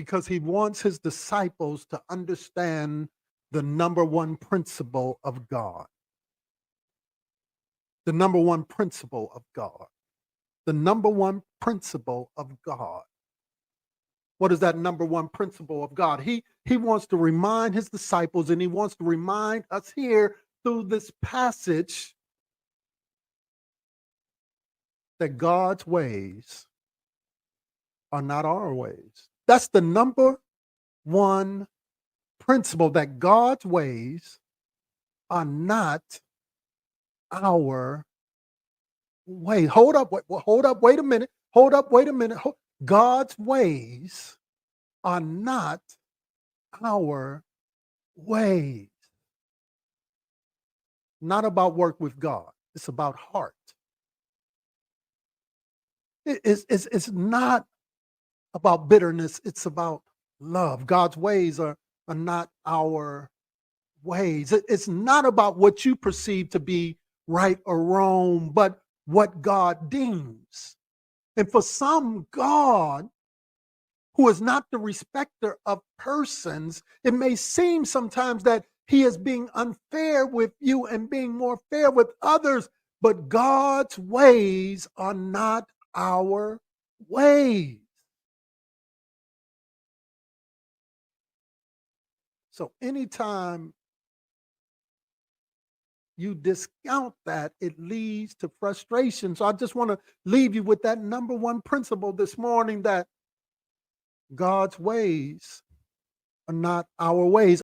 because he wants his disciples to understand the number one principle of God. The number one principle of God. The number one principle of God. What is that number one principle of God? He wants to remind his disciples, and he wants to remind us here through this passage, that God's ways are not our ways. That's the number one principle, that God's ways are not our way. Hold up, wait a minute. God's ways are not our ways. Not about work with God. It's about heart. It's not about bitterness. It's about love. God's ways are not our ways. It's not about what you perceive to be right or wrong, but what God deems. And for some, God, who is not the respecter of persons, it may seem sometimes that he is being unfair with you and being more fair with others, but God's ways are not our ways. So anytime you discount that, it leads to frustration. So I just want to leave you with that number one principle this morning, that God's ways are not our ways.